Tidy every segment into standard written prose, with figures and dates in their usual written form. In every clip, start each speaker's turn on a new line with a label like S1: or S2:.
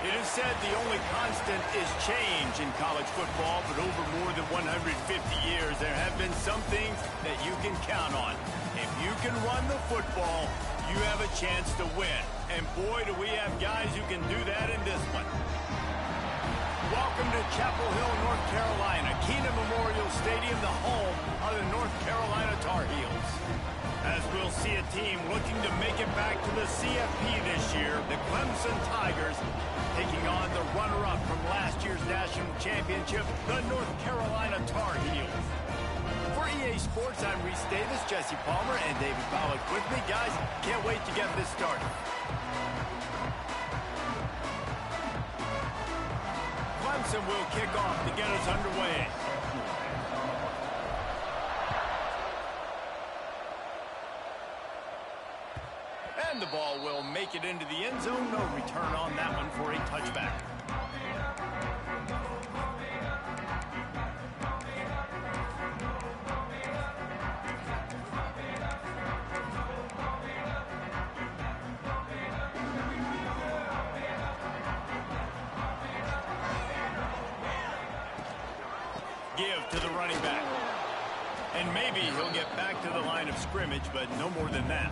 S1: It is said the only constant is change in college football, but over more than 150 years, there have been some things that you can count on. If you can run the football, you have a chance to win. And boy, do we have guys who can do that in this one. Welcome to Chapel Hill, North Carolina, Keenan Memorial Stadium, the home of the North Carolina Tar Heels. As we'll see a team looking to make it back to the CFP this year, the Clemson Tigers taking on the runner-up from last year's national championship, the North Carolina Tar Heels. For EA Sports, I'm Reese Davis, Jesse Palmer, and David Pollack with me. Guys, can't wait to get this started. Clemson will kick off to get us underway. And the ball will make it into the end zone. No return on that one for a touchback. Give to the running back. And maybe he'll get back to the line of scrimmage, but no more than that.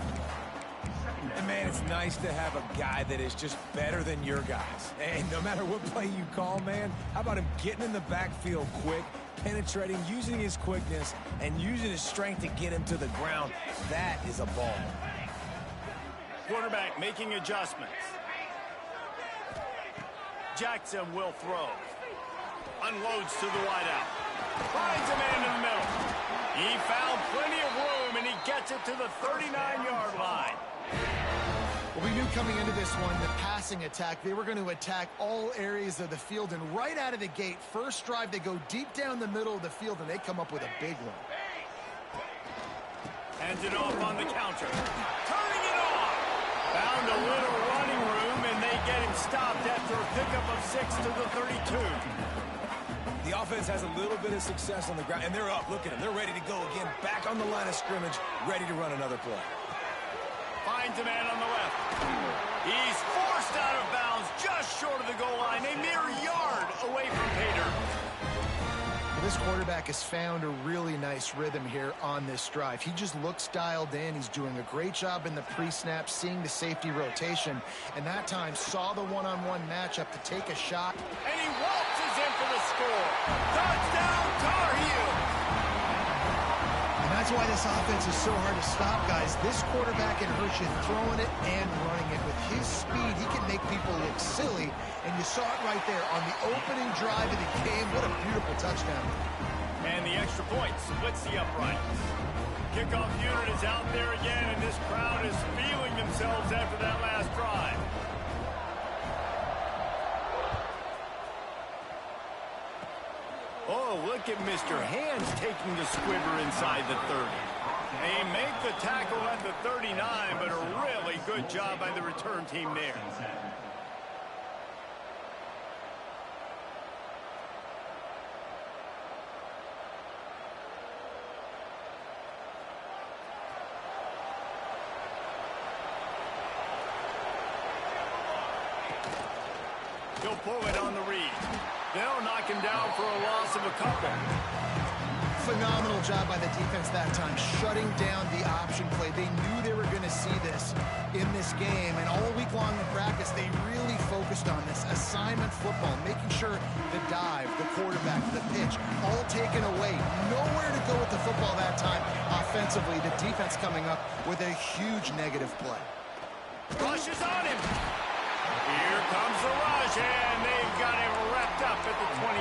S2: And man, it's nice to have a guy that is just better than your guys. And no matter what play you call, man, how about him getting in the backfield quick, penetrating, using his quickness, and using his strength to get him to the ground? That is a ball.
S1: Quarterback making adjustments. Jackson will throw. Unloads to the wideout. Finds a man in the middle. He found plenty of room, and he gets it to the 39-yard line.
S3: Well, we knew coming into this one, the passing attack, they were going to attack all areas of the field, and right out of the gate, first drive, they go deep down the middle of the field, and they come up with a big one.
S1: Hands it off on the counter. Turning it off. Found a little running room, and they get him stopped after a pickup of 6 to the 32.
S2: The offense has a little bit of success on the ground, and they're up. Look at them. They're ready to go again, back on the line of scrimmage, ready to run another play.
S1: Finds a man on the left. He's forced out of bounds just short of the goal line, a mere yard away from pay dirt.
S3: This quarterback has found a really nice rhythm here on this drive. He just looks dialed in. He's doing a great job in the pre-snap, seeing the safety rotation, and that time saw the one-on-one matchup to take a shot.
S1: And he waltzes in for the score. Touchdown, Tar Heels!
S3: That's why this offense is so hard to stop, guys. This quarterback can hurt you throwing it and running it. With his speed, he can make people look silly, and you saw it right there on the opening drive of the game. What a beautiful touchdown.
S1: And the extra point splits the uprights. Kickoff unit is out there again, and this crowd is feeling themselves after that last drive. Oh, look at Mr. Hands taking the squibber inside the 30. They make the tackle at the 39, but a really good job by the return team there. He'll pull it on the read. They'll knock him down for a loss of a couple.
S3: Phenomenal job by the defense that time, shutting down the option play. They knew they were going to see this in this game, and all week long in practice, they really focused on this assignment football, making sure the dive, the quarterback, the pitch, all taken away. Nowhere to go with the football that time offensively. The defense coming up with a huge negative play.
S1: Rush is on him. Here comes the rush, and they've got him wrapped up at the 28.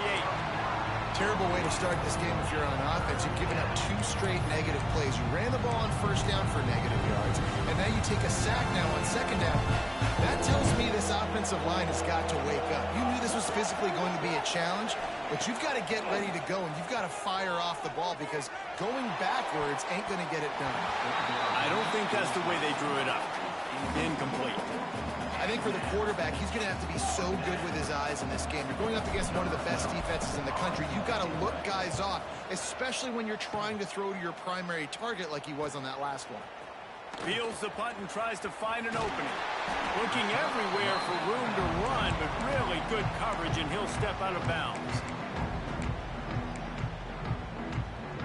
S3: Terrible way to start this game if you're on offense. You've given up 2 straight negative plays. You ran the ball on first down for negative yards, and now you take a sack now on second down. That tells me this offensive line has got to wake up. You knew this was physically going to be a challenge, but you've got to get ready to go, and you've got to fire off the ball because going backwards ain't going to get it done.
S1: I don't think that's the way they drew it up. Incomplete.
S3: I think for the quarterback, he's going to have to be so good with his eyes in this game. You're going up against one of the best defenses in the country. You've got to look guys off, especially when you're trying to throw to your primary target like he was on that last one.
S1: Fields the punt and tries to find an opening. Looking everywhere for room to run, but really good coverage, and he'll step out of bounds.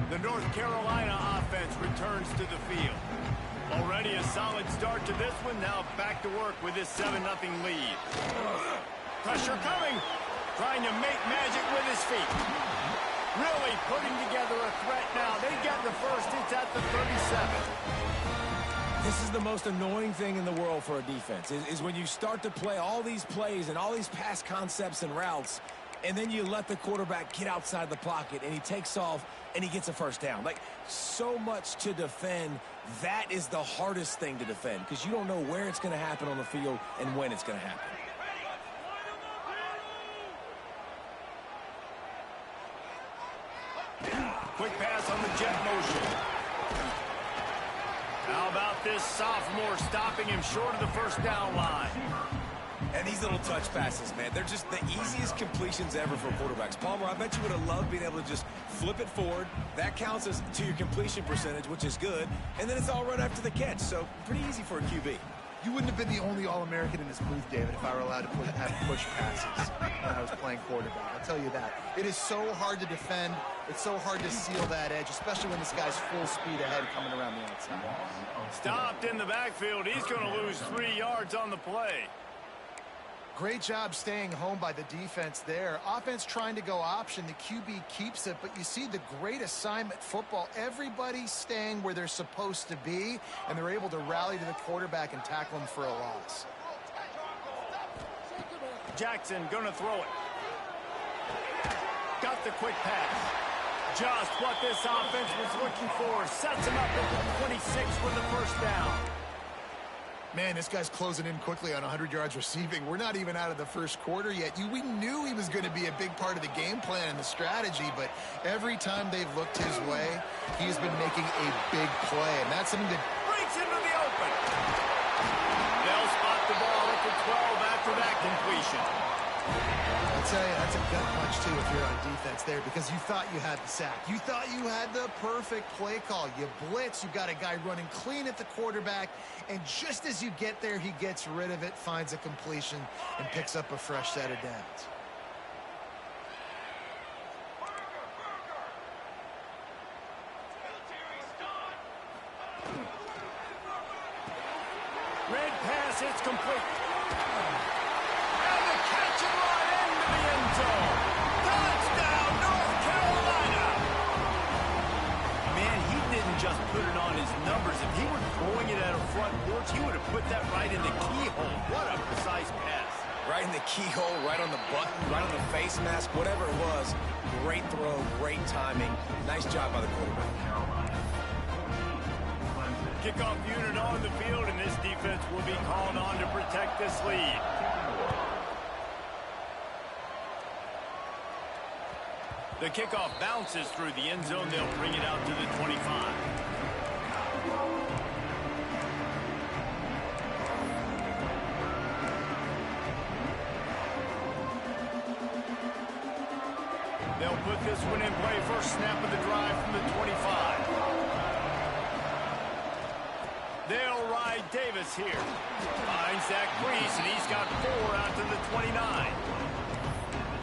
S1: The North Carolina offense returns to the field. Already a solid start to this one. Now back to work with this 7-0 lead. Pressure coming. Trying to make magic with his feet. Really putting together a threat now. They got the first. It's at the 37.
S2: This is the most annoying thing in the world for a defense, is when you start to play all these plays and all these pass concepts and routes, and then you let the quarterback get outside the pocket, and he takes off, and he gets a first down. Like, so much to defend. That is the hardest thing to defend, because you don't know where it's going to happen on the field and when it's going to happen.
S1: Quick pass on the jet motion. How about this sophomore stopping him short of the first down line?
S2: And these little touch passes, man, they're just the easiest completions ever for quarterbacks. Palmer, I bet you would have loved being able to just flip it forward. That counts as to your completion percentage, which is good. And then it's all right after the catch, so pretty easy for a QB.
S3: You wouldn't have been the only All-American in this booth, David, if I were allowed to have push passes when I was playing quarterback. I'll tell you that. It is so hard to defend. It's so hard to seal that edge, especially when this guy's full speed ahead coming around the outside.
S1: Stopped in the backfield. He's going to lose 3 yards on the play.
S3: Great job staying home by the defense there. Offense trying to go option. The QB keeps it, but you see the great assignment football. Everybody's staying where they're supposed to be, and they're able to rally to the quarterback and tackle him for a loss.
S1: Jackson going to throw it. Got the quick pass. Just what this offense was looking for. Sets him up at the 26 for the first down.
S3: Man, this guy's closing in quickly on 100 yards receiving. We're not even out of the first quarter yet. We knew he was going to be a big part of the game plan and the strategy, but every time they've looked his way, he's been making a big play, and that's something that
S1: breaks into the open. They'll spot the ball at the 12 after that completion.
S3: I'll tell you, that's a gut punch, too, if you're on defense there, because you thought you had the sack. You thought you had the perfect play call. You blitz, you got a guy running clean at the quarterback, and just as you get there, he gets rid of it, finds a completion, and picks up a fresh set of downs.
S1: Red pass, it's complete. And the catch and run into the end zone. Touchdown, North Carolina. Man, he didn't just put it on his numbers. If he were throwing it at a front porch, he would have put that right in the keyhole. What a precise pass.
S2: Right in the keyhole, right on the button, right on the face mask, whatever it was. Great throw, great timing. Nice job by the quarterback.
S1: Kickoff unit on the field, and this defense will be called on to protect this lead. The kickoff bounces through the end zone. They'll bring it out to the 25. They'll put this one in play. First snap of the drive from the 25. They'll ride Davis here. Finds that crease, and he's got 4 out to the 29.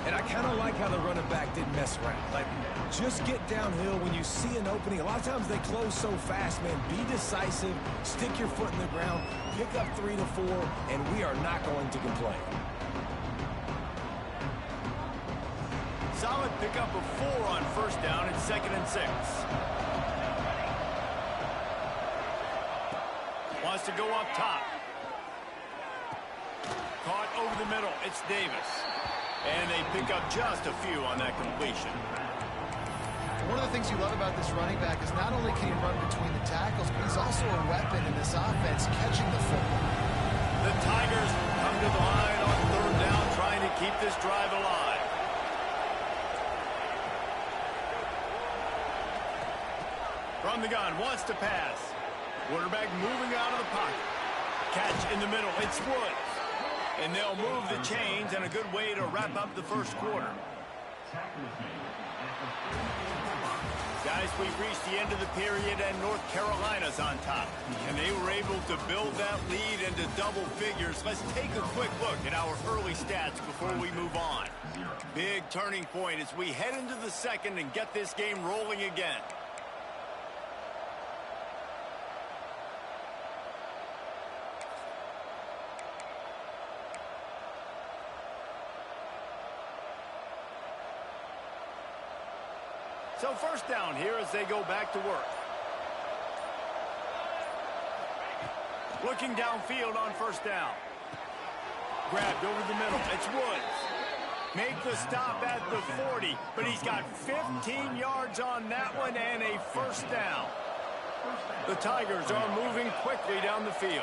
S2: And I kind of like how the running back didn't mess around. Like, just get downhill when you see an opening. A lot of times they close so fast, man. Be decisive, stick your foot in the ground, pick up 3 to 4, and we are not going to complain.
S1: Solid pickup of 4 on first down and 2nd and 6. Wants to go up top. Caught over the middle. It's Davis. And they pick up just a few on that completion.
S3: One of the things you love about this running back is not only can he run between the tackles, but he's also a weapon in this offense, catching the football.
S1: The Tigers come to the line on 3rd down, trying to keep this drive alive. From the gun, wants to pass. Quarterback moving out of the pocket. Catch in the middle. It's Woods. And they'll move the chains, and a good way to wrap up the first quarter. Guys, we've reached the end of the period, and North Carolina's on top. And they were able to build that lead into double figures. Let's take a quick look at our early stats before we move on. Big turning point as we head into the second and get this game rolling again. So first down here as they go back to work. Looking downfield on first down. Grabbed over the middle. It's Woods. Make the stop at the 40, but he's got 15 yards on that one and a first down. The Tigers are moving quickly down the field.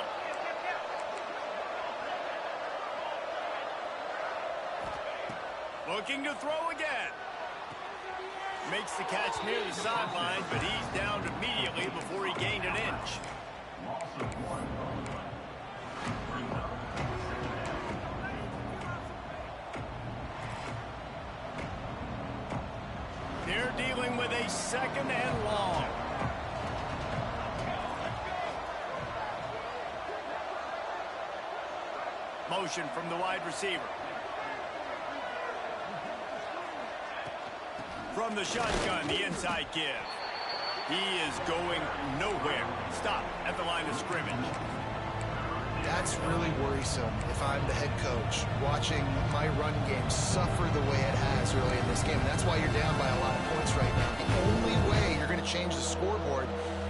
S1: Looking to throw again. Makes the catch near the sidelines, but he's down immediately before he gained an inch. They're dealing with a second and long. Motion from the wide receiver. From the shotgun, the inside give. He is going nowhere. Stop at the line of scrimmage.
S3: That's really worrisome if I'm the head coach, watching my run game suffer the way it has early in this game. And that's why you're down by a lot of points right now. The only way you're going to change the scoreboard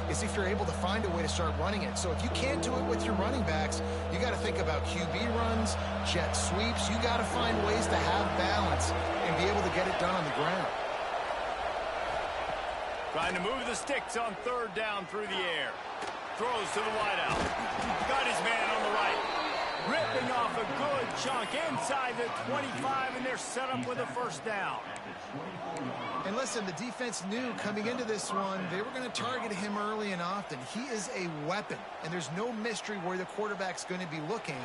S3: is if you're able to find a way to start running it. So if you can't do it with your running backs, you got to think about QB runs, jet sweeps. You got to find ways to have balance and be able to get it done on the ground.
S1: Trying to move the sticks on third down through the air. Throws to the wideout. Got his man on the right. Ripping off a good chunk inside the 25, and they're set up with a first down.
S3: And listen, the defense knew coming into this one, they were going to target him early and often. He is a weapon, and there's no mystery where the quarterback's going to be looking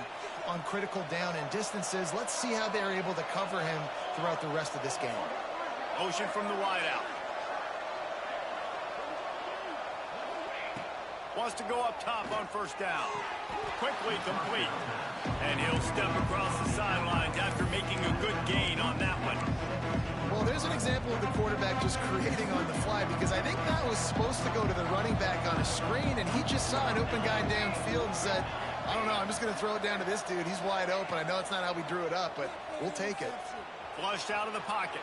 S3: on critical down and distances. Let's see how they're able to cover him throughout the rest of this game.
S1: Motion from the wideout. Wants to go up top on first down. Quickly complete. And he'll step across the sidelines after making a good gain on that one.
S3: Well, there's an example of the quarterback just creating on the fly, because I think that was supposed to go to the running back on a screen, and he just saw an open guy downfield and said, I don't know, I'm just going to throw it down to this dude. He's wide open. I know it's not how we drew it up, but we'll take it.
S1: Flushed out of the pocket.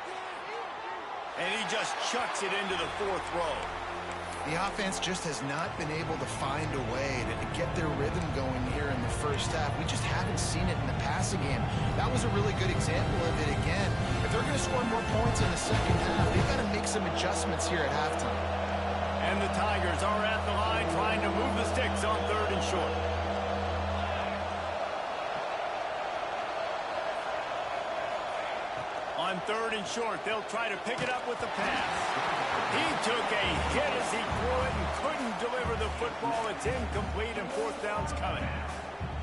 S1: And he just chucks it into the fourth row.
S3: The offense just has not been able to find a way to get their rhythm going here in the first half. We just haven't seen it in the passing game. That was a really good example of it again. If they're going to score more points in the second half, they've got to make some adjustments here at halftime.
S1: And the Tigers are at the line trying to move the sticks on third and short. On third and short, they'll try to pick it up with the pass. He took a hit as he threw it and couldn't deliver the football. It's incomplete, and fourth down's coming.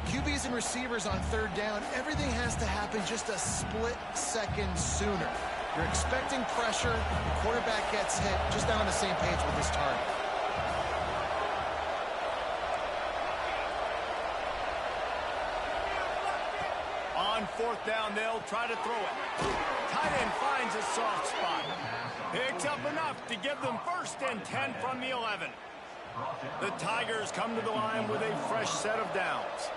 S3: QBs and receivers on third down, everything has to happen just a split second sooner. You're expecting pressure, the quarterback gets hit, just not on the same page with his target.
S1: On fourth down, they'll try to throw it. Tight end finds a soft spot. Picks up enough to give them first and 10 from the 11. The Tigers come to the line with a fresh set of downs.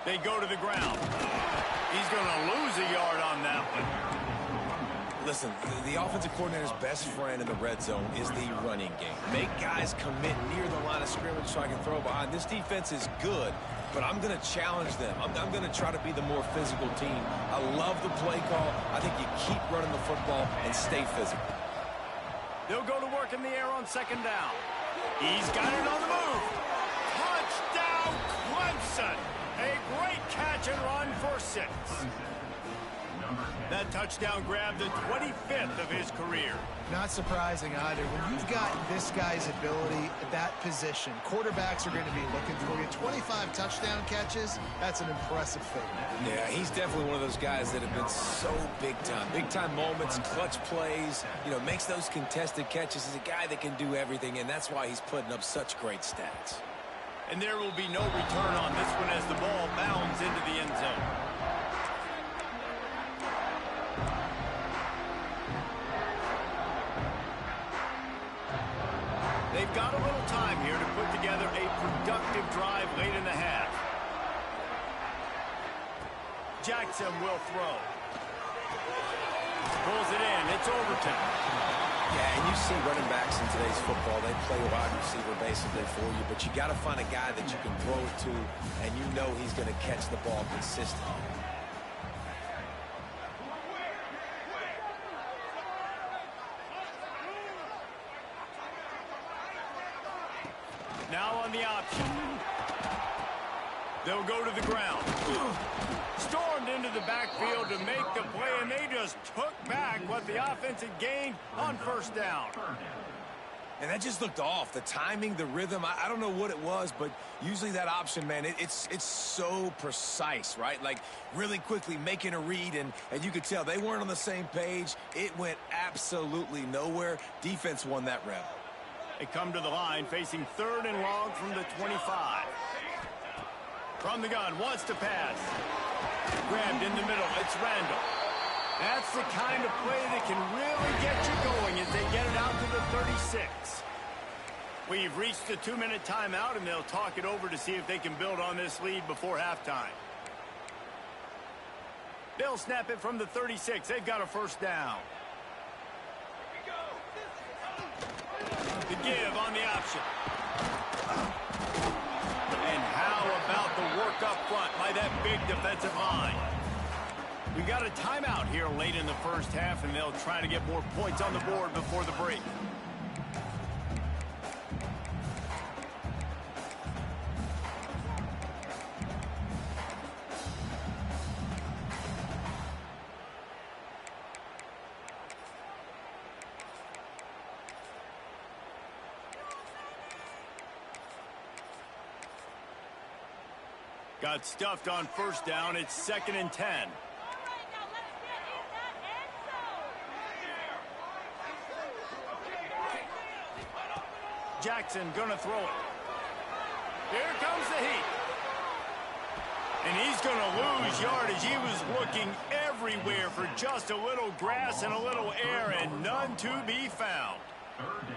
S1: They go to the ground. He's going to lose a yard on that one.
S2: Listen, the offensive coordinator's best friend in the red zone is the running game. Make guys commit near the line of scrimmage so I can throw behind. This defense is good, but I'm going to challenge them. I'm going to try to be the more physical team. I love the play call. I think you keep running the football and stay physical.
S1: They'll go to work in the air on second down. He's got it on the move. Touchdown, Clemson. A great catch and run for 6. That touchdown grabbed the 25th of his career.
S3: Not surprising either. When you've got this guy's ability at that position, quarterbacks are going to be looking for you. 25 touchdown catches, that's an impressive feat.
S2: Yeah, he's definitely one of those guys that have been so big time. Big time moments, clutch plays, makes those contested catches. He's a guy that can do everything, and that's why he's putting up such great stats.
S1: And there will be no return on this one as the ball bounds into the end zone. They've got a little time here to put together a productive drive late in the half. Jackson will throw. Pulls it in. It's Overton.
S2: Yeah, and you see running backs in today's football, they play wide receiver basically for you, but you got to find a guy that you can throw it to, and you know he's going to catch the ball consistently.
S1: Now on the option. They'll go to the ground. Stormed into the backfield to make the play, and they just took back what the offense had gained on first down.
S2: And that just looked off. The timing, the rhythm, I don't know what it was, but usually that option, man, it's so precise, right? Like really quickly making a read, and you could tell they weren't on the same page. It went absolutely nowhere. Defense won that rep.
S1: They come to the line facing 3rd and long from the 25. From the gun, wants to pass. Grabbed in the middle, it's Randall. That's the kind of play that can really get you going as they get it out to the 36. We've reached the 2-minute timeout, and they'll talk it over to see if they can build on this lead before halftime. They'll snap it from the 36. They've got a first down. The give on the option. And how about the work up front by that big defensive line? We got a timeout here late in the first half, and they'll try to get more points on the board before the break. Got stuffed on first down. It's 2nd and 10. Jackson gonna throw it. Here comes the heat. And he's gonna lose yardage. He was looking everywhere for just a little grass and a little air, and none to be found.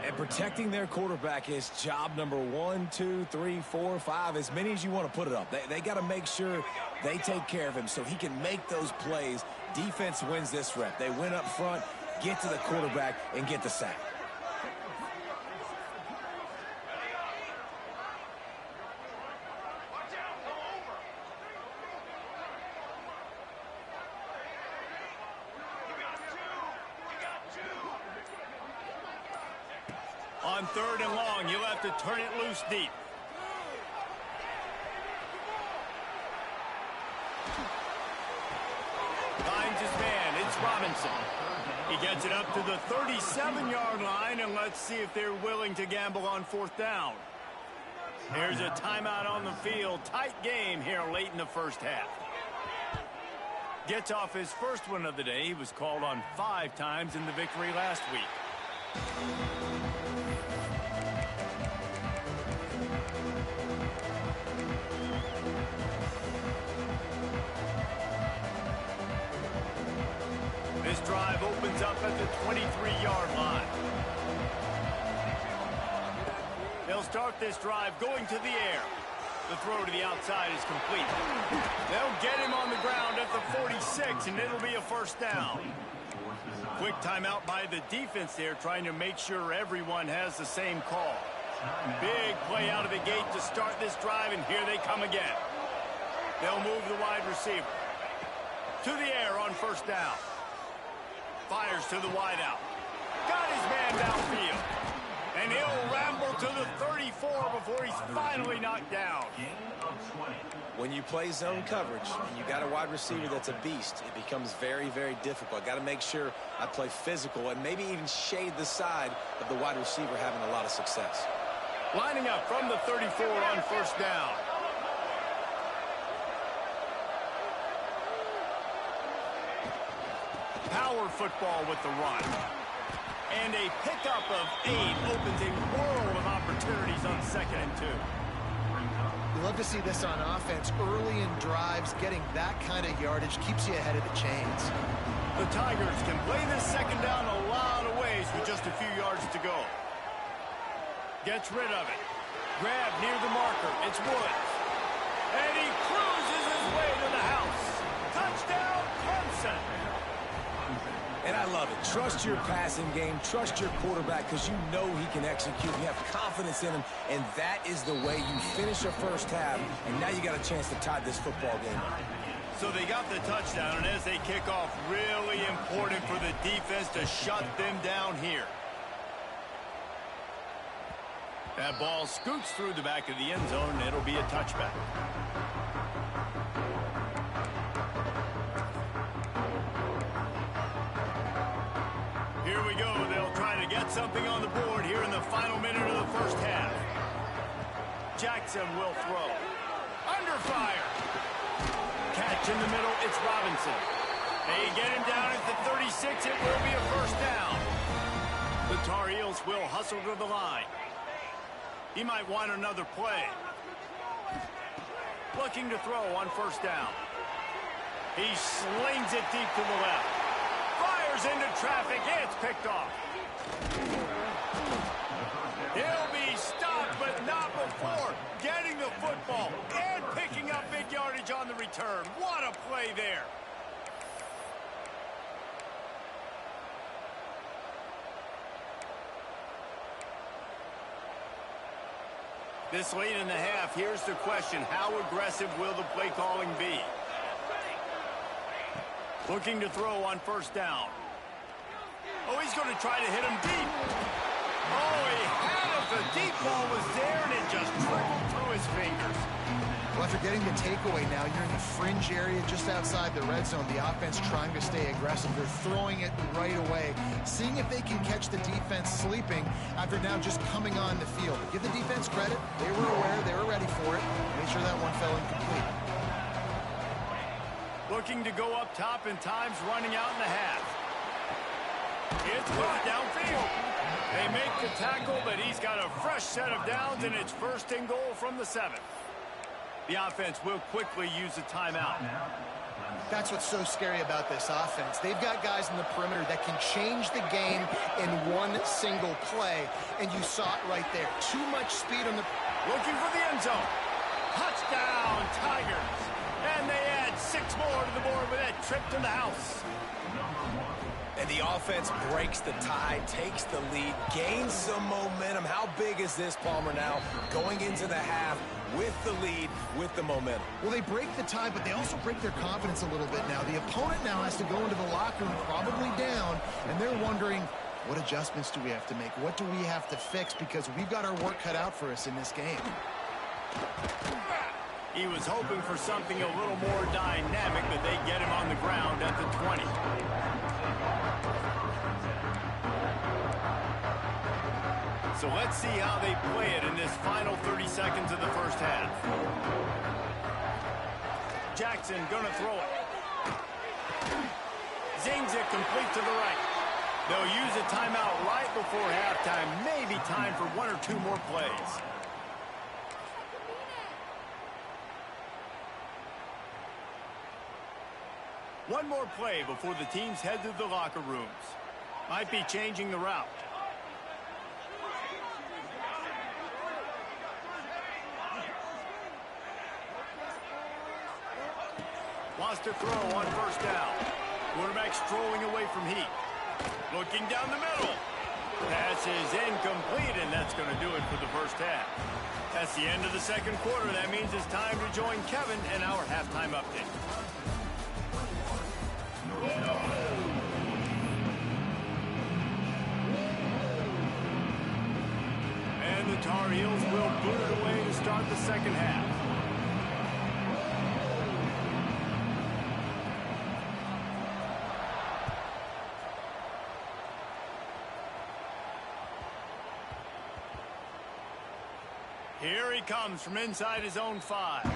S2: And protecting their quarterback is job number 1, 2, 3, 4, 5, as many as you want to put it up. They got to make sure they take care of him so he can make those plays. Defense wins this rep. They win up front, get to the quarterback, and get the sack.
S1: On 3rd and long, you'll have to turn it loose deep. Finds his man. It's Robinson. He gets it up to the 37-yard line, and let's see if they're willing to gamble on 4th down. Here's a timeout on the field. Tight game here late in the first half. Gets off his first one of the day. He was called on 5 times in the victory last week. This drive opens up at the 23-yard line. They'll start this drive going to the air. The throw to the outside is complete. They'll get him on the ground at the 46, and it'll be a first down. Quick timeout by the defense there, trying to make sure everyone has the same call. Big play out of the gate to start this drive, and here they come again. They'll move the wide receiver. To the air on first down. Fires to the wideout. Got his man downfield. And he'll ramble to the 34 before he's finally knocked down.
S2: When you play zone coverage and you got a wide receiver that's a beast, it becomes very, very difficult. Got to make sure I play physical and maybe even shade the side of the wide receiver having a lot of success.
S1: Lining up from the 34 on first down. Power football with the run. And a pickup of 8 opens a world of opportunities on 2nd and 2.
S3: You love to see this on offense. Early in drives, getting that kind of yardage keeps you ahead of the chains.
S1: The Tigers can play this 2nd down a lot of ways with just a few yards to go. Gets rid of it. Grab near the marker. It's Woods. And he cruises his way to the house. Touchdown, Clemson.
S2: And I love it. Trust your passing game. Trust your quarterback because you know he can execute. You have confidence in him, and that is the way you finish a first half, and now you got a chance to tie this football game up.
S1: So they got the touchdown, and as they kick off, really important for the defense to shut them down here. That ball scoots through the back of the end zone, and it'll be a touchback. Here we go. They'll try to get something on the board here in the final minute of the first half. Jackson will throw. Under fire. Catch in the middle. It's Robinson. They get him down at the 36. It will be a first down. The Tar Heels will hustle to the line. He might want another play. Looking to throw on first down. He slings it deep to the left. Fires into traffic. It's picked off. He'll be stopped, but not before getting the football and picking up big yardage on the return. What a play there. This late in the half, here's the question. How aggressive will the play calling be? Looking to throw on first down. Oh, he's going to try to hit him deep. Oh, he had it. The deep ball was there, and it just trickled through his fingers.
S3: Well, after getting the takeaway now, you're in the fringe area just outside the red zone. The offense trying to stay aggressive. They're throwing it right away, seeing if they can catch the defense sleeping after now just coming on the field. But give the defense credit. They were aware. They were ready for it. Made sure that one fell incomplete.
S1: Looking to go up top, and time's running out in the half. It's caught downfield. They make the tackle, but he's got a fresh set of downs, and it's 1st and goal from the 7. The offense will quickly use a timeout.
S3: That's what's so scary about this offense. They've got guys in the perimeter that can change the game in one single play, and you saw it right there. Too much speed on the...
S1: Looking for the end zone. Touchdown, Tigers. And they add 6 more to the board with that trip to the house.
S2: And the offense breaks the tie, takes the lead, gains some momentum. How big is this, Palmer, now going into the half with the lead, with the momentum?
S3: Well, they break the tie, but they also break their confidence a little bit now. The opponent now has to go into the locker room probably down, and they're wondering, what adjustments do we have to make? What do we have to fix? Because we've got our work cut out for us in this game.
S1: He was hoping for something a little more dynamic, but they get him on the ground at the 20. So let's see how they play it in this final 30 seconds of the first half. Jackson gonna throw it. Zings it complete to the right. They'll use a timeout right before halftime. Maybe time for 1 or 2 more plays. One more play before the teams head to the locker rooms. Might be changing the route. Wants to throw on first down. Quarterback strolling away from heat. Looking down the middle. Pass is incomplete, and that's going to do it for the first half. That's the end of the second quarter. That means it's time to join Kevin and our halftime update. No. start the second half. Here he comes from inside his own 5.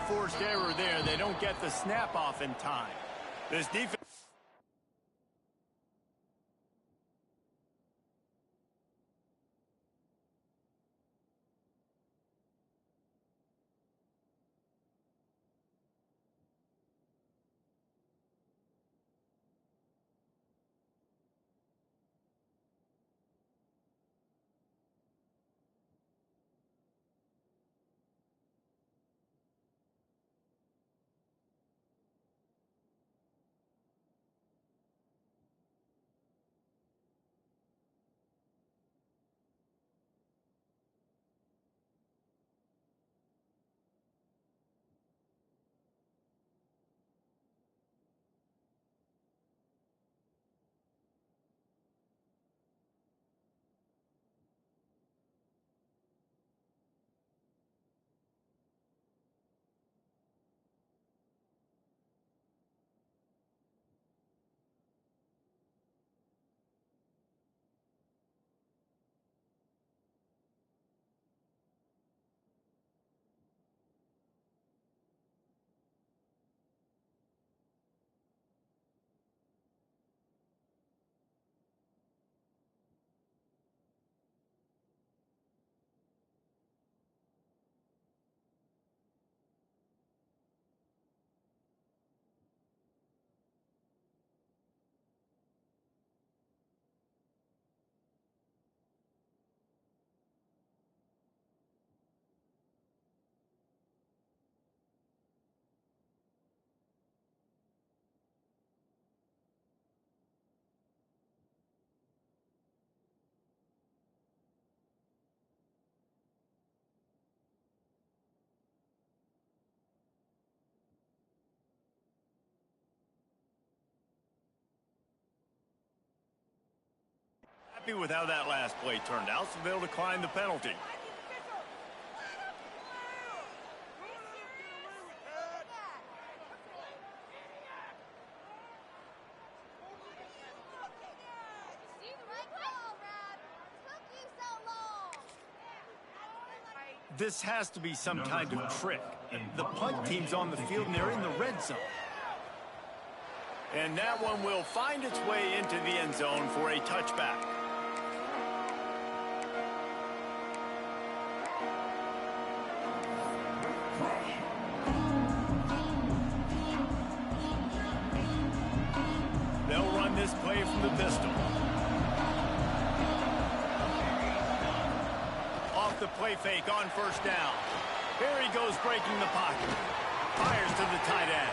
S1: Forced error there. They don't get the snap off in time. This defense. Happy with how that last play turned out, so they'll decline the penalty. This has to be some kind of trick. The punt team's on the field and they're in the red zone. And that one will find its way into the end zone for a touchback. They'll run this play from the pistol. Off the play fake on first down. Here he goes breaking the pocket. Fires to the tight end.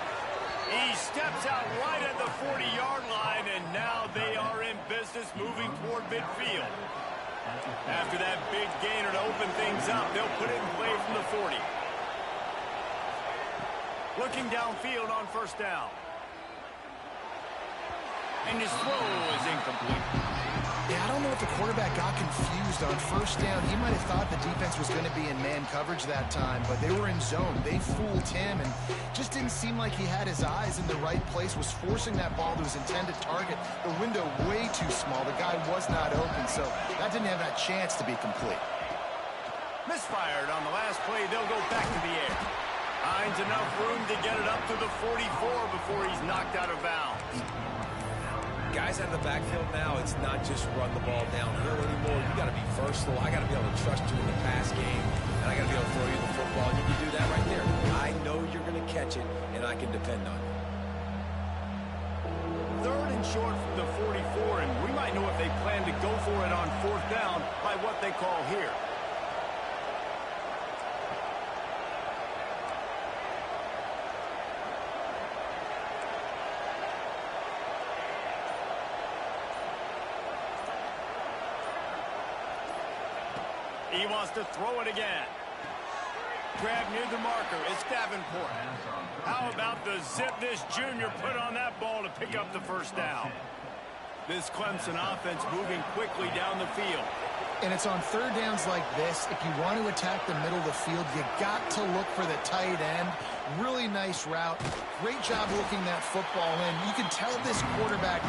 S1: He steps out right at the 40-yard line, and now they are in business moving toward midfield. After that big gainer to open things up, they'll put it in play from the 40. Looking downfield on first down. And his throw is incomplete.
S3: Yeah, I don't know if the quarterback got confused on first down. He might have thought the defense was going to be in man coverage that time, but they were in zone. They fooled him and just didn't seem like he had his eyes in the right place, was forcing that ball to his intended target. The window way too small. The guy was not open, so that didn't have that chance to be complete.
S1: Misfired on the last play. They'll go back to the air. Finds enough room to get it up to the 44 before he's knocked out of bounds.
S2: Guys out of the backfield now, it's not just run the ball downhill anymore. You got to be versatile. I got to be able to trust you in the pass game, and I got to be able to throw you the football. And you can do that right there. I know you're going to catch it, and I can depend on you.
S1: 3rd and short from the 44, and we might know if they plan to go for it on 4th down by what they call here. He wants to throw it again. Grab near the marker is Davenport. How about the zip this junior put on that ball to pick up the 1st down? This Clemson offense moving quickly down the field.
S3: And it's on 3rd downs like this. If you want to attack the middle of the field, you got to look for the tight end. Really nice route. Great job looking that football in. You can tell this quarterback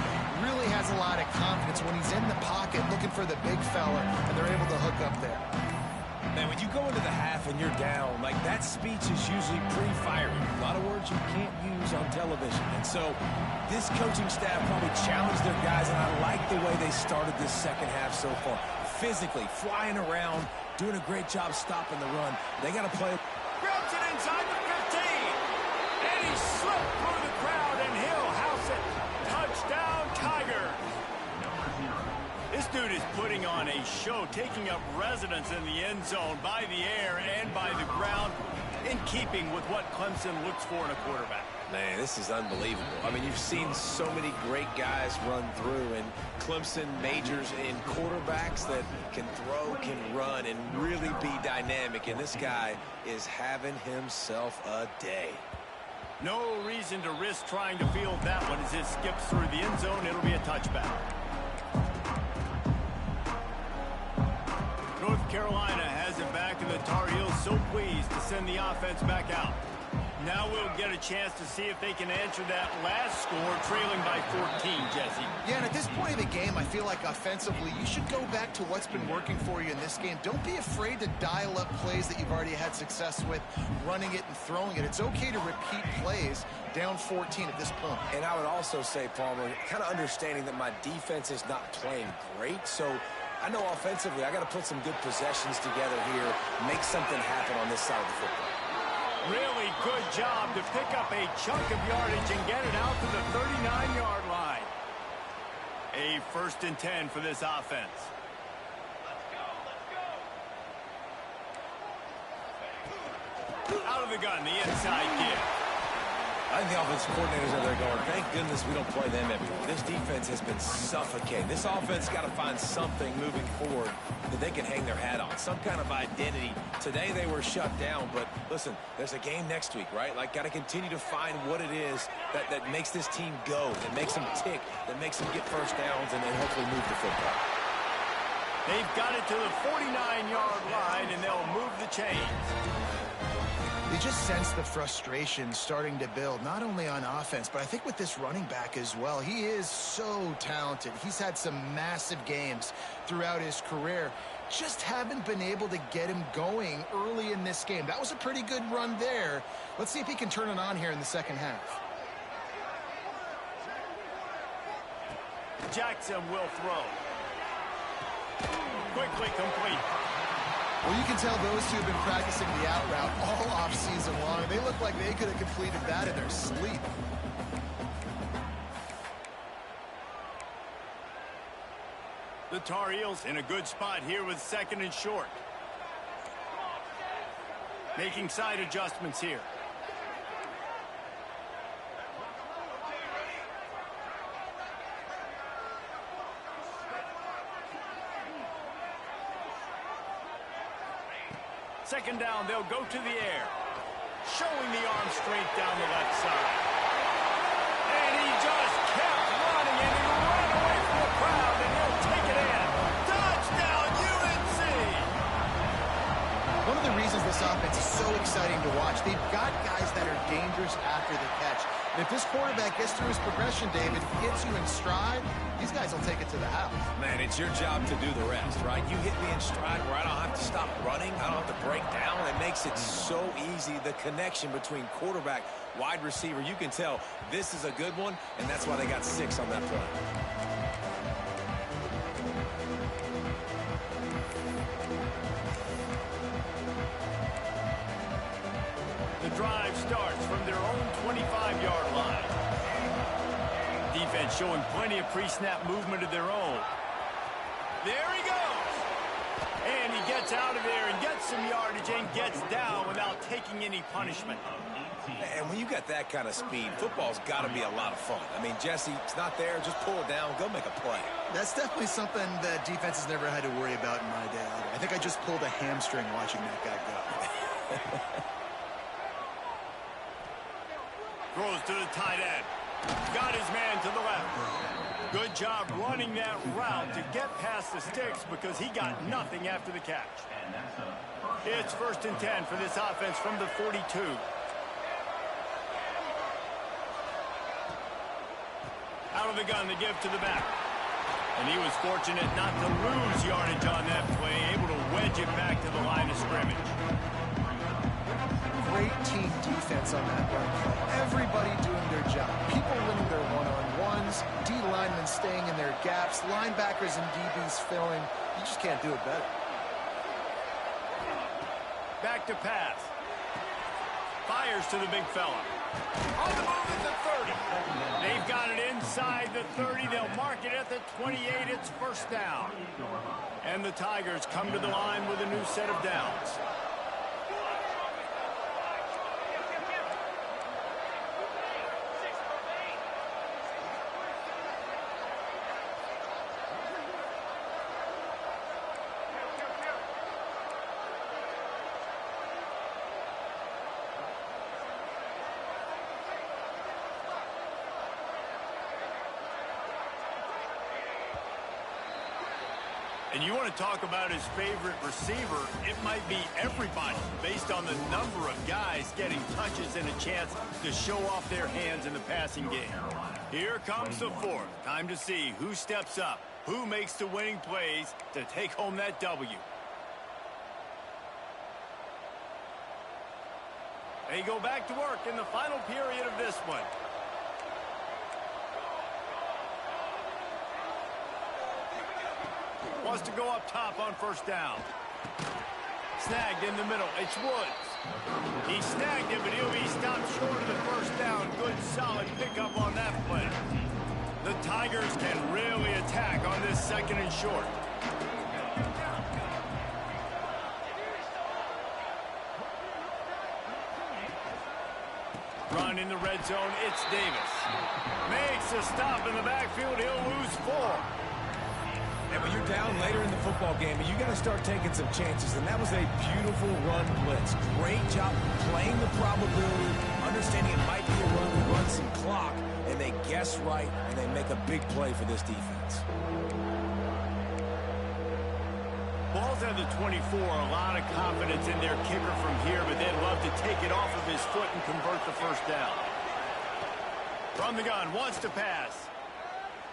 S3: really has a lot of confidence when he's in the pocket looking for the big fella, and they're able to hook up there.
S2: Man, when you go into the half and you're down, like that speech is usually pretty fiery. A lot of words you can't use on television. And so this coaching staff probably challenged their guys, and I like the way they started this 2nd half so far. Physically, flying around, doing a great job stopping the run. They got to play.
S1: Grabs it inside the 15. And he slipped through the crowd, and he'll house it. Touchdown, Tigers. This dude is putting on a show, taking up residence in the end zone by the air and by the ground, in keeping with what Clemson looks for in a quarterback.
S2: Man, this is unbelievable. I mean, you've seen so many great guys run through, and Clemson majors in quarterbacks that can throw, can run, and really be dynamic, and this guy is having himself a day.
S1: No reason to risk trying to field that one as it skips through the end zone. It'll be a touchback. North Carolina has it back, and the Tar Heels so pleased to send the offense back out. Now we'll get a chance to see if they can answer that last score, trailing by 14, Jesse.
S3: Yeah, and at this point of the game, I feel like offensively, you should go back to what's been working for you in this game. Don't be afraid to dial up plays that you've already had success with, running it and throwing it. It's okay to repeat plays down 14 at this point.
S2: And I would also say, Palmer, kind of understanding that my defense is not playing great, so I know offensively I got to put some good possessions together here, make something happen on this side of the football.
S1: Really good job to pick up a chunk of yardage and get it out to the 39-yard line. A 1st and 10 for this offense. Out of the gun, the inside give.
S2: I think the offensive coordinators are there going, thank goodness we don't play them every week. This defense has been suffocating. This offense got to find something moving forward that they can hang their hat on, some kind of identity. Today they were shut down, but listen, there's a game next week, right? Like, got to continue to find what it is that makes this team go, that makes them tick, that makes them get 1st downs, and then hopefully move the football.
S1: They've got it to the 49-yard line, and they'll move the chains.
S3: You just sense the frustration starting to build, not only on offense, but I think with this running back as well. He is so talented. He's had some massive games throughout his career. Just haven't been able to get him going early in this game. That was a pretty good run there. Let's see if he can turn it on here in the 2nd half.
S1: Jackson will throw. Quickly complete.
S3: Well, you can tell those two have been practicing the out route all offseason long. They look like they could have completed that in their sleep.
S1: The Tar Heels in a good spot here with 2nd and short. Making side adjustments here. Second down, they'll go to the air. Showing the arm strength down the left side. And he just kept running, and he ran away from the crowd, and he'll take it in. Touchdown, UNC!
S3: One of the reasons this offense is so exciting to watch, they've got guys that are dangerous after the catch. And if this quarterback gets through his progression, David, gets you in stride, these guys will take it to the house.
S2: Man, it's your job to do the rest, right? You hit me in stride where I don't have to stop running. I don't have to break down. It makes it so easy. The connection between quarterback, wide receiver, you can tell this is a good one, and that's why they got 6 on that play.
S1: The drive starts from their own 25-yard line. Defense showing plenty of pre-snap movement of their own. There he goes. And he gets out of there and gets some yardage and gets down without taking any punishment.
S2: And when you got that kind of speed, football's got to be a lot of fun. I mean, Jesse, it's not there. Just pull it down. Go make a play.
S3: That's definitely something that defense has never had to worry about in my day either. I think I just pulled a hamstring watching that guy go.
S1: Throws to the tight end. Got his man to the left. Good job running that route to get past the sticks because he got nothing after the catch. It's 1st and 10 for this offense from the 42. Out of the gun to give to the back. And he was fortunate not to lose yardage on that play, able to wedge it back to the line of scrimmage.
S3: Great team defense on that run play. Everybody doing their job. People winning their one-on-ones, D linemen staying in their gaps, linebackers and DBs filling. You just can't do it better.
S1: Back to pass. Fires to the big fella. On the move at the 30. They've got it inside the 30. They'll mark it at the 28. It's 1st down. And the Tigers come to the line with a new set of downs. And you want to talk about his favorite receiver, it might be everybody based on the number of guys getting touches and a chance to show off their hands in the passing game. Here comes the 4th. Time to see who steps up, who makes the winning plays to take home that W. They go back to work in the final period of this one. Wants to go up top on 1st down. Snagged in the middle. It's Woods. He snagged it, but he'll be stopped short of the 1st down. Good, solid pickup on that play. The Tigers can really attack on this 2nd and short. Run in the red zone. It's Davis. Makes a stop in the backfield. He'll lose 4.
S2: And when you're down later in the football game, you got to start taking some chances. And that was a beautiful run blitz. Great job playing the probability, understanding it might be a run to run some clock, and they guess right, and they make a big play for this defense.
S1: Ball's at the 24. A lot of confidence in their kicker from here, but they'd love to take it off of his foot and convert the 1st down. From the gun, wants to pass.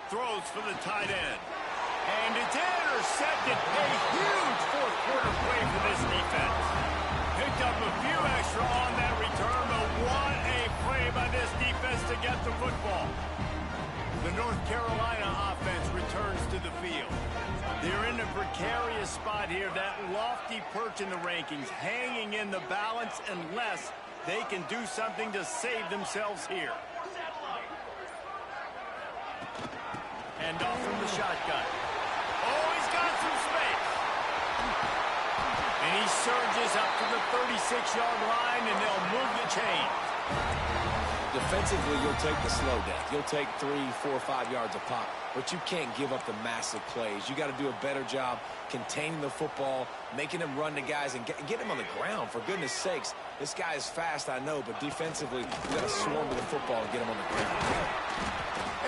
S1: Throws for the tight end. And it's intercepted. A huge 4th quarter play for this defense. Picked up a few extra on that return, but what a play by this defense to get the football. The North Carolina offense returns to the field. They're in a precarious spot here. That lofty perch in the rankings, hanging in the balance unless they can do something to save themselves here. And off from the shotgun. Oh, he's got some space. And he surges up to the 36-yard line, and they'll move the chains.
S2: Defensively, you'll take the slow deck. You'll take 3, 4, 5 yards a pop, but you can't give up the massive plays. You got to do a better job containing the football, making them run to guys, and get him on the ground. For goodness sakes, this guy is fast, I know, but defensively, you got to swarm to the football and get him on the ground.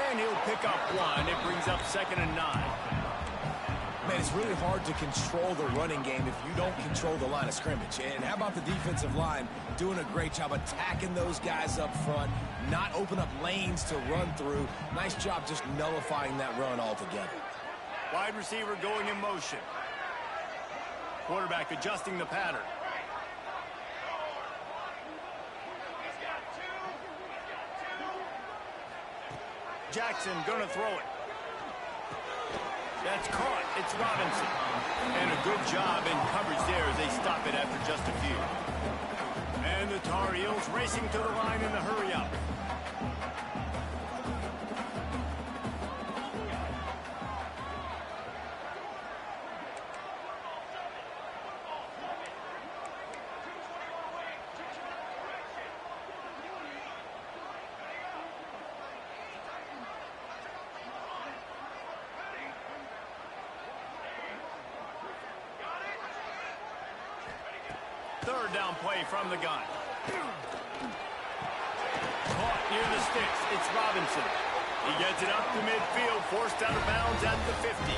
S1: And he'll pick up 1. It brings up 2nd and 9.
S2: Man, it's really hard to control the running game if you don't control the line of scrimmage. And how about the defensive line doing a great job attacking those guys up front, not open up lanes to run through. Nice job just nullifying that run altogether.
S1: Wide receiver going in motion. Quarterback adjusting the pattern. Jackson gonna throw it. That's caught. It's Robinson. And a good job in coverage there as they stop it after just a few. And the Tar Heels racing to the line in the hurry-up. Third down play from the gun. Caught near the sticks. It's Robinson. He gets it up to midfield, forced out of bounds at the 50.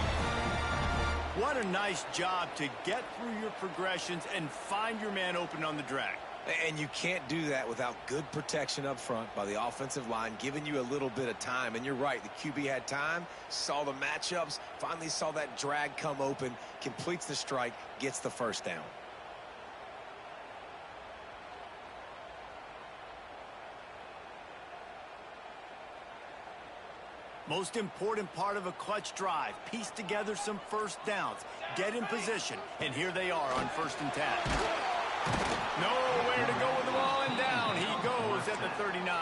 S1: What a nice job to get through your progressions and find your man open on the drag.
S2: And you can't do that without good protection up front by the offensive line, giving you a little bit of time. And you're right, the QB had time, saw the matchups, finally saw that drag come open, completes the strike, gets the first down.
S1: Most important part of a clutch drive, piece together some first downs, get in position, and here they are on 1st and 10. Nowhere to go with the ball, and down he goes at the 39.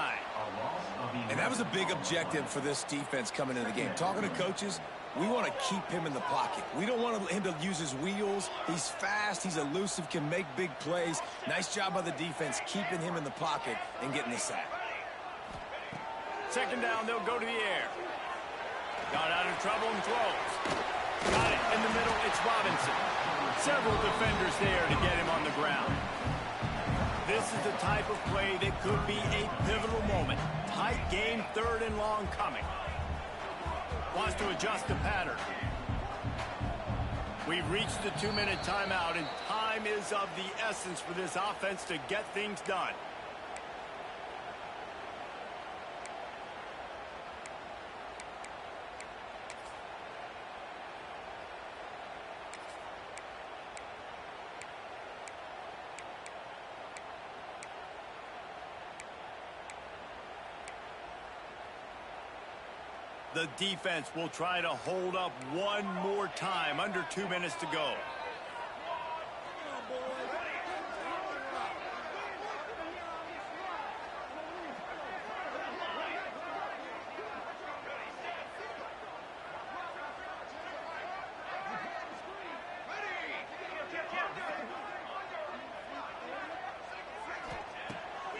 S2: And that was a big objective for this defense coming into the game. Talking to coaches, we want to keep him in the pocket. We don't want him to use his wheels. He's fast, he's elusive, can make big plays. Nice job by the defense keeping him in the pocket and getting the sack.
S1: Second down, they'll go to the air. Got out of trouble and throws. Got it in the middle, it's Robinson. Several defenders there to get him on the ground. This is the type of play that could be a pivotal moment. Tight game, 3rd and long coming. Wants to adjust the pattern. We've reached the 2-minute timeout, and time is of the essence for this offense to get things done. The defense will try to hold up one more time. Under 2 minutes to go.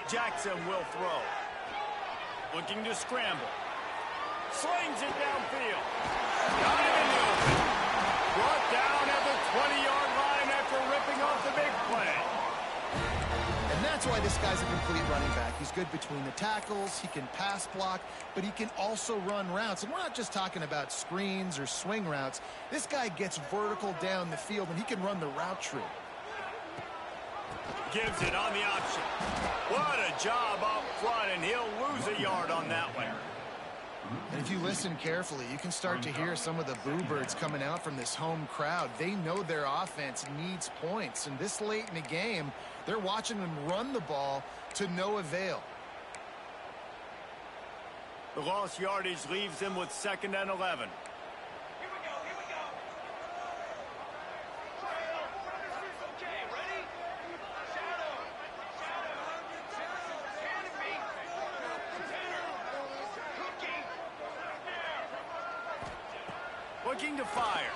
S1: Jackson will throw. Looking to scramble. Slings it downfield. Got it in the open. Brought down at the 20-yard line after ripping off the big play.
S3: And that's why this guy's a complete running back. He's good between the tackles. He can pass block, but he can also run routes. And we're not just talking about screens or swing routes. This guy gets vertical down the field, and he can run the route tree.
S1: Gives it on the option. What a job up front, and he'll lose a yard on that one.
S3: And if you listen carefully, you can start to hear some of the boo birds coming out from this home crowd. They know their offense needs points, and this late in the game, they're watching them run the ball to no avail.
S1: The lost yardage leaves them with 2nd and 11. Looking to fire.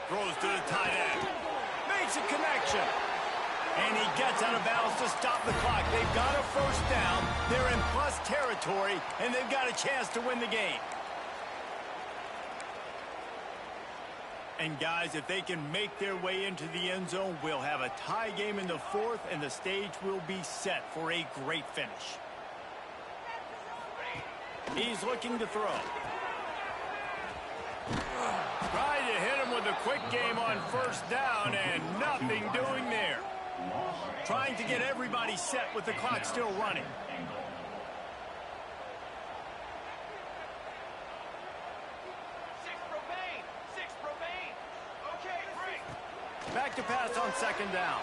S1: Throws to the tight end. Makes a connection. And he gets out of bounds to stop the clock. They've got a first down. They're in plus territory, and they've got a chance to win the game. And guys, if they can make their way into the end zone, we'll have a tie game in the 4th, and the stage will be set for a great finish. He's looking to throw. Tried to hit him with a quick game on first down and nothing doing there. Trying to get everybody set with the clock still running. Back to pass on second down.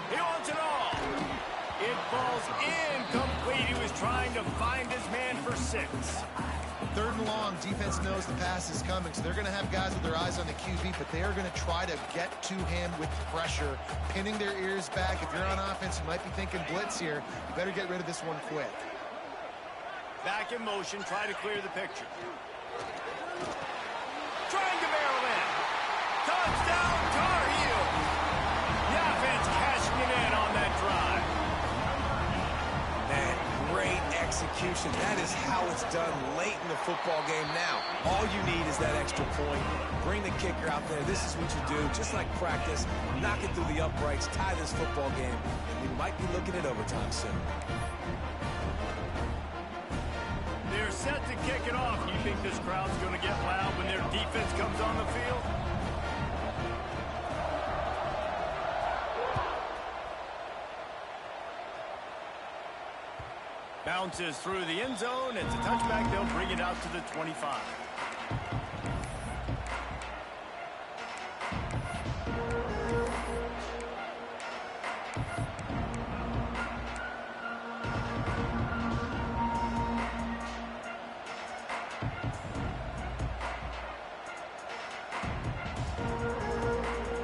S1: He wants it all. It falls incomplete. He was trying to find his man for 6.
S3: Third and long, defense knows the pass is coming, so they're going to have guys with their eyes on the QB, but they are going to try to get to him with pressure, pinning their ears back. If you're on offense, you might be thinking blitz here. You better get rid of this one quick.
S1: Back in motion, try to clear the picture. Trying to barrel in. Touchdown, Tar Heels. The offense cashing it in on that drive.
S2: Man, great execution. That is how it's done late in the football game now. All you need is that extra point. Bring the kicker out there. This is what you do. Just like practice, knock it through the uprights, tie this football game, and we might be looking at overtime soon.
S1: They're set to kick it off. You think this crowd's going to get loud when their defense comes on the field? Bounces through the end zone. It's a touchback. They'll bring it out to the 25.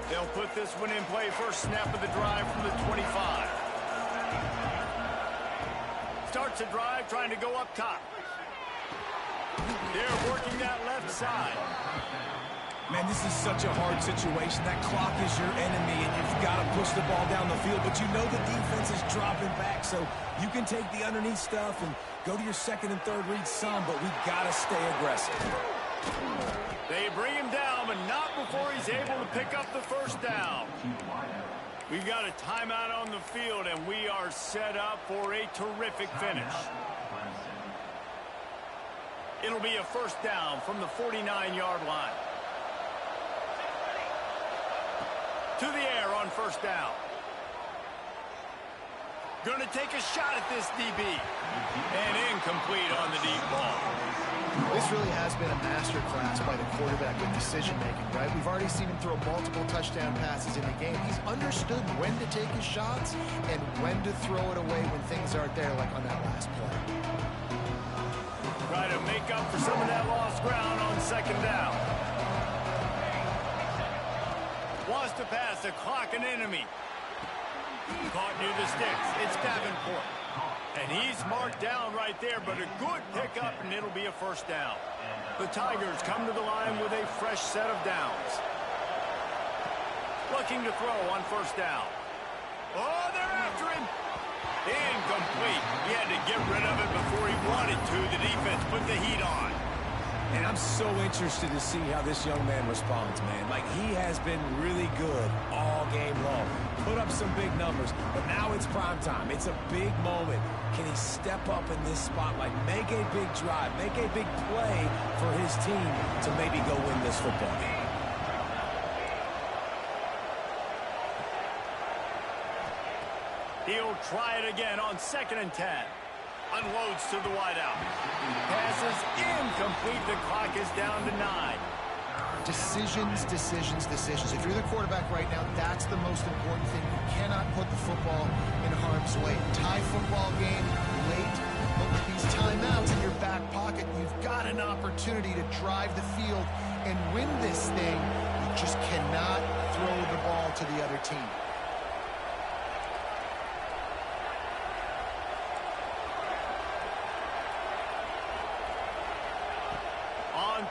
S1: They'll put this one in play. First snap of the drive from the 25. Starts a drive, trying to go up top. They're working that left side.
S2: Man, this is such a hard situation. That clock is your enemy, and you've got to push the ball down the field. But you know the defense is dropping back, so you can take the underneath stuff and go to your second and third read some, but we've got to stay aggressive.
S1: They bring him down, but not before he's able to pick up the first down. We've got a timeout on the field, and we are set up for a terrific finish. It'll be a first down from the 49-yard line. To the air on first down. Going to take a shot at this DB. And incomplete on the deep ball.
S3: This really has been a masterclass by the quarterback in decision-making, right? We've already seen him throw multiple touchdown passes in the game. He's understood when to take his shots and when to throw it away when things aren't there, like on that last play.
S1: Try to make up for some of that lost ground on second down. Wants to pass, the clock an enemy. Caught near the sticks. It's Davenport. And he's marked down right there, but a good pickup, and it'll be a first down. The Tigers come to the line with a fresh set of downs. Looking to throw on first down. Oh, they're after him. Incomplete. He had to get rid of it before he wanted to. The defense put the heat on.
S2: And I'm so interested to see how this young man responds, man. Like, he has been really good all game long. Put up some big numbers, but now it's prime time. It's a big moment. Can he step up in this spotlight, make a big drive, make a big play for his team to maybe go win this football game?
S1: He'll try it again on 2nd and 10. Unloads to the wideout. Passes incomplete. The clock is down to 9.
S3: Decisions, decisions, decisions. If you're the quarterback right now, that's the most important thing. You cannot put the football in harm's way. Tie football game late, but with these timeouts in your back pocket, you've got an opportunity to drive the field and win this thing. You just cannot throw the ball to the other team.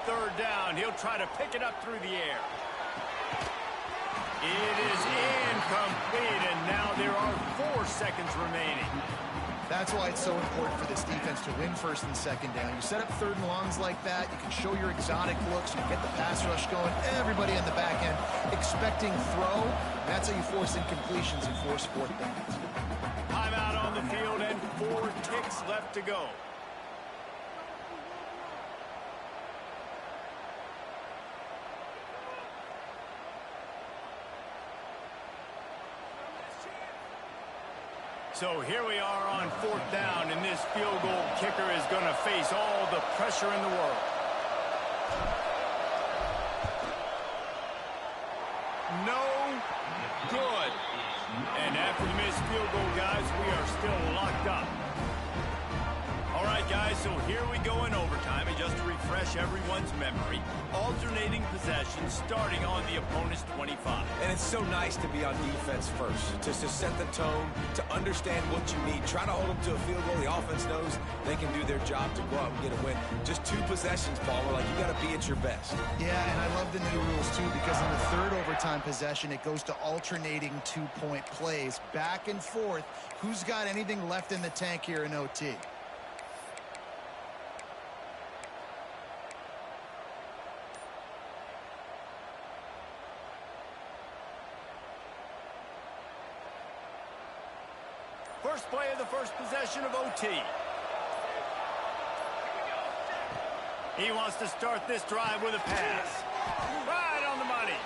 S1: Third down. He'll try to pick it up through the air. It is incomplete, and now there are 4 seconds remaining.
S3: That's why it's so important for this defense to win first and second down. You set up third and longs like that, you can show your exotic looks, you get the pass rush going, everybody on the back end expecting throw. That's how you force incompletions and force 4th downs.
S1: Timeout on the field and 4 ticks left to go. So here we are on 4th down, and this field goal kicker is going to face all the pressure in the world. No good. And after the missed field goal, guys, we are still locked up. All right, guys, so here we go in overtime. And just to refresh everyone's memory, alternating possession starting on the opponent's 25.
S2: And it's so nice to be on defense first, just to set the tone, to understand what you need. Try to hold them to a field goal. The offense knows they can do their job to go out and get a win. Just 2 possessions, Paul. We're like, you got to be at your best.
S3: Yeah, and I love the new rules, too, because in the 3rd overtime possession, it goes to alternating 2-point plays. Back and forth. Who's got anything left in the tank here in OT?
S1: First play of the first possession of OT. He wants to start this drive with a pass. Right on the money.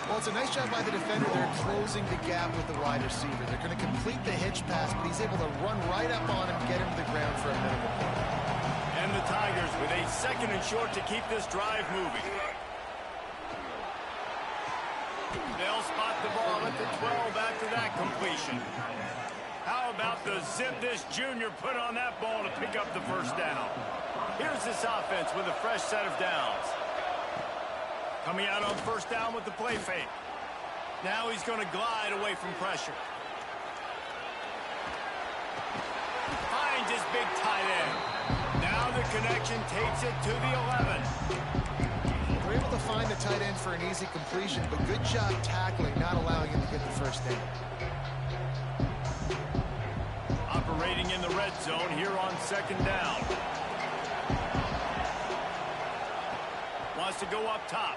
S3: Well, it's a nice job by the defender. They're closing the gap with the wide receiver. They're going to complete the hitch pass, but he's able to run right up on him, get him to the ground for a minimal point.
S1: And the Tigers with a 2nd and short to keep this drive moving. They'll spot the ball at the 12 after that completion. How about the zip this junior put on that ball to pick up the first down? Here's this offense with a fresh set of downs. Coming out on 1st down with the play fake. Now he's going to glide away from pressure. Finds his big tight end. Now the connection takes it to the 11.
S3: They're able to find the tight end for an easy completion, but good job tackling, not allowing him to get the first down.
S1: Operating in the red zone here on 2nd down. Wants to go up top.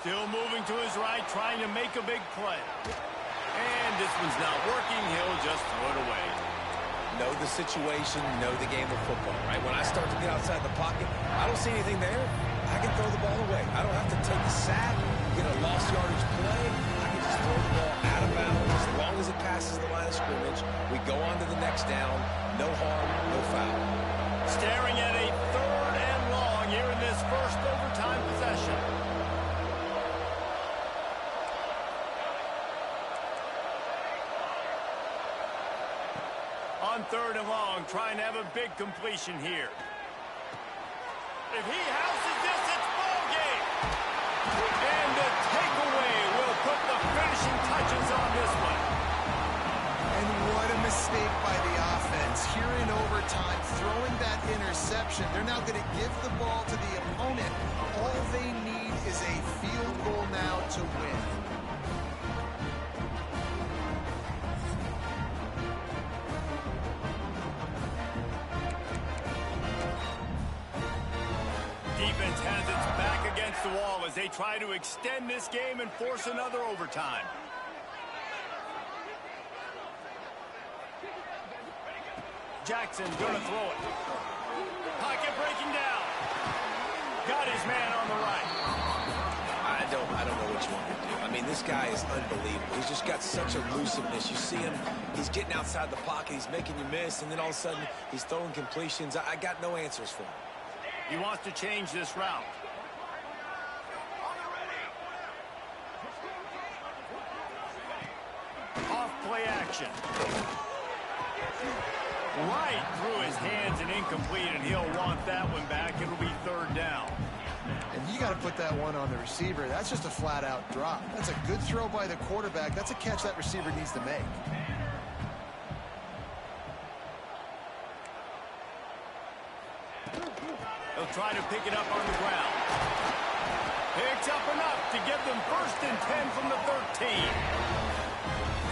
S1: Still moving to his right, trying to make a big play. And this one's not working. He'll just throw it away.
S2: Know the situation, know the game of football, right? When I start to get outside the pocket, I don't see anything there. I can throw the ball away. I don't have to take a sack, get a lost yardage play. I can just throw the ball out of bounds. As long as it passes the line of scrimmage, we go on to the next down. No harm, no foul.
S1: Staring at a 3rd and long here in this first overtime possession. On 3rd and long, trying to have a big completion here. If he houses this, it's ball game. And the takeaway will put the finishing touches on this one.
S3: And what a mistake by the offense. Here in overtime, throwing that interception. They're now going to give the ball to the opponent. All they need is a field goal now to win.
S1: Defense has its back against the wall as they try to extend this game and force another overtime. Jackson gonna throw it. Pocket breaking down. Got his man on the right.
S2: I don't know what you want me to do. I mean, this guy is unbelievable. He's just got such elusiveness. You see him, he's getting outside the pocket, he's making you miss, and then all of a sudden, he's throwing completions. I got no answers for him.
S1: He wants to change this route. Off play action. Right through his hands and incomplete, and he'll want that one back. It'll be 3rd down.
S3: And you got to put that one on the receiver. That's just a flat-out drop. That's a good throw by the quarterback. That's a catch that receiver needs to make.
S1: They'll try to pick it up on the ground. Picks up enough to give them 1st and 10 from the 13.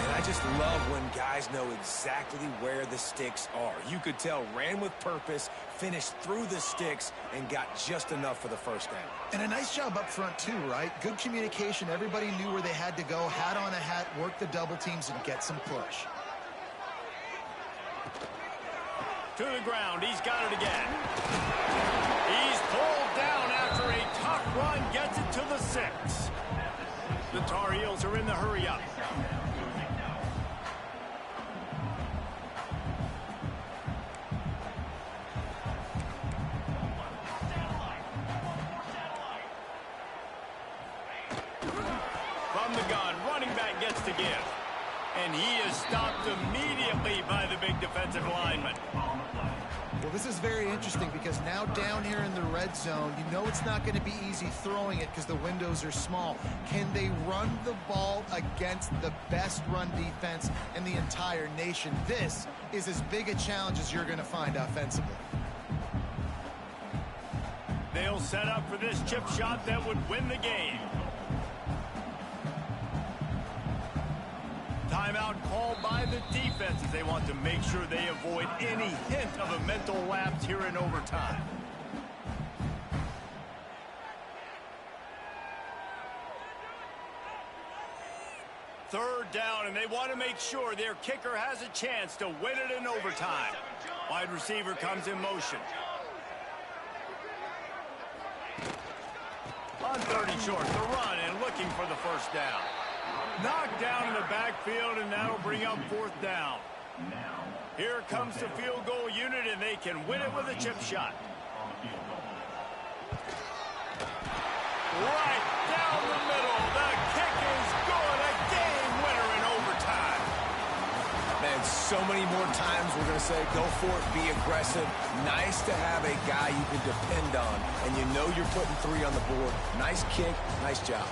S2: And I just love when guys know exactly where the sticks are. You could tell, ran with purpose, finished through the sticks, and got just enough for the first down.
S3: And a nice job up front, too, right? Good communication. Everybody knew where they had to go. Hat on a hat, work the double teams, and get some push.
S1: To the ground. He's got it again. He's pulled down after a tough run. Gets it to the 6. The Tar Heels are in the hurry-up. from the gun. Running back gets to give. And he is stopped immediately by the big defensive lineman.
S3: Well, this is very interesting because now down here in the red zone, you know it's not going to be easy throwing it because the windows are small. Can they run the ball against the best run defense in the entire nation? This is as big a challenge as you're going to find offensively.
S1: They'll set up for this chip shot that would win the game. Timeout called by the defense as they want to make sure they avoid any hint of a mental lapse here in overtime. Third down, and they want to make sure their kicker has a chance to win it in overtime. Wide receiver comes in motion. On 30 short, the run and looking for the first down. Knocked down in the backfield, and that'll bring up fourth down. Here comes the field goal unit, and they can win it with a chip shot. Right down the middle. The kick is good. A game winner in overtime.
S2: Man, so many more times we're going to say, go for it, be aggressive. Nice to have a guy you can depend on, and you know you're putting 3 on the board. Nice kick, nice job.